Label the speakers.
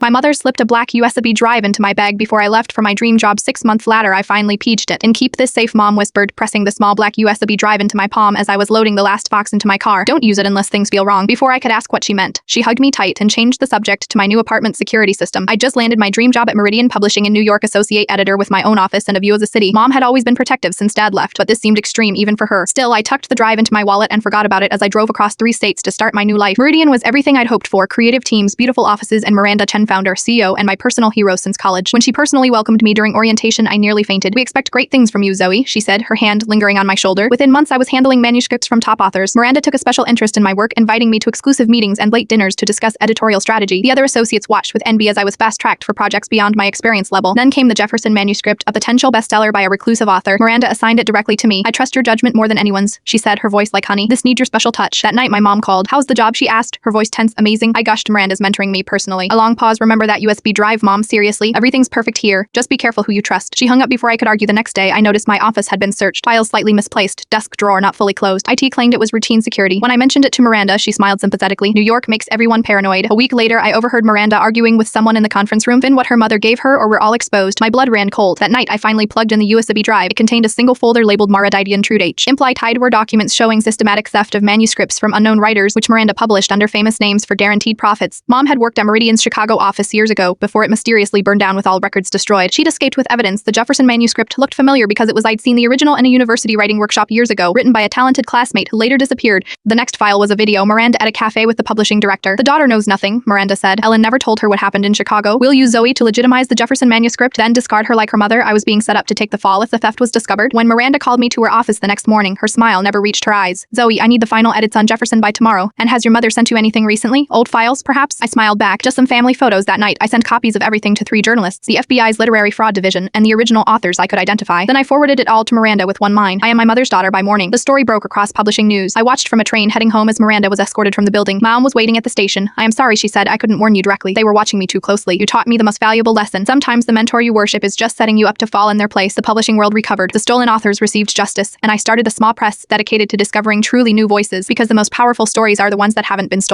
Speaker 1: My mother slipped a black USB drive into my bag before I left for my dream job. 6 months later, I finally peached it. And keep this safe, Mom whispered, pressing the small black USB drive into my palm as I was loading the last box into my car. Don't use it unless things feel wrong. Before I could ask what she meant, she hugged me tight and changed the subject to my new apartment security system. I just landed my dream job at Meridian Publishing in New York, associate editor with my own office and a view of the city. Mom had always been protective since Dad left, but this seemed extreme even for her. Still, I tucked the drive into my wallet and forgot about it as I drove across 3 states to start my new life. Meridian was everything I'd hoped for: creative teams, beautiful offices, and Miranda Chen, founder, CEO, and my personal hero since college. When she personally welcomed me during orientation, I nearly fainted. "We expect great things from you, Zoe," she said, her hand lingering on my shoulder. Within months, I was handling manuscripts from top authors. Miranda took a special interest in my work, inviting me to exclusive meetings and late dinners to discuss editorial strategy. The other associates watched with envy as I was fast-tracked for projects beyond my experience level. Then came the Jefferson manuscript, a potential bestseller by a reclusive author. Miranda assigned it directly to me. "I trust your judgment more than anyone's," she said, her voice like honey. "This needs your special touch." That night, my mom called. "How's the job?" she asked, her voice tense. "Amazing." I gushed, "Miranda's mentoring me personally." A long pause. "Remember that USB drive, Mom? Seriously? Everything's perfect here. Just be careful who you trust." She hung up before I could argue. The next day, I noticed my office had been searched. Files slightly misplaced, desk drawer not fully closed. IT claimed it was routine security. When I mentioned it to Miranda, she smiled sympathetically. New York makes everyone paranoid. A week later, I overheard Miranda arguing with someone in the conference room. What her mother gave her, or we're all exposed. My blood ran cold. That night, I finally plugged in the USB drive. It contained a single folder labeled Mara Didion Trude H. Imply Tide were documents showing systematic theft of manuscripts from unknown writers, which Miranda published under famous names for guaranteed profits. Mom had worked at Meridian's Chicago office years ago, before it mysteriously burned down with all records destroyed. She'd escaped with evidence. The Jefferson manuscript looked familiar because I'd seen the original in a university writing workshop years ago, written by a talented classmate who later disappeared. The next file was a video. Miranda at a cafe with the publishing director. "The daughter knows nothing," Miranda said. "Ellen never told her what happened in Chicago. We'll use Zoe to legitimize the Jefferson manuscript, then discard her like her mother." I was being set up to take the fall if the theft was discovered. When Miranda called me to her office the next morning, her smile never reached her eyes. "Zoe, I need the final edits on Jefferson by tomorrow. And has your mother sent you anything recently? Old files, perhaps?" I smiled back. "Just some family photos." That night, I sent copies of everything to 3 journalists, the FBI's literary fraud division, and the original authors I could identify. Then I forwarded it all to Miranda with one line: "I am my mother's daughter by morning." The story broke across publishing news. I watched from a train heading home as Miranda was escorted from the building. Mom was waiting at the station. "I am sorry," she said. "I couldn't warn you directly. They were watching me too closely. You taught me the most valuable lesson. Sometimes the mentor you worship is just setting you up to fall in their place." The publishing world recovered. The stolen authors received justice, and I started a small press dedicated to discovering truly new voices, because the most powerful stories are the ones that haven't been stolen.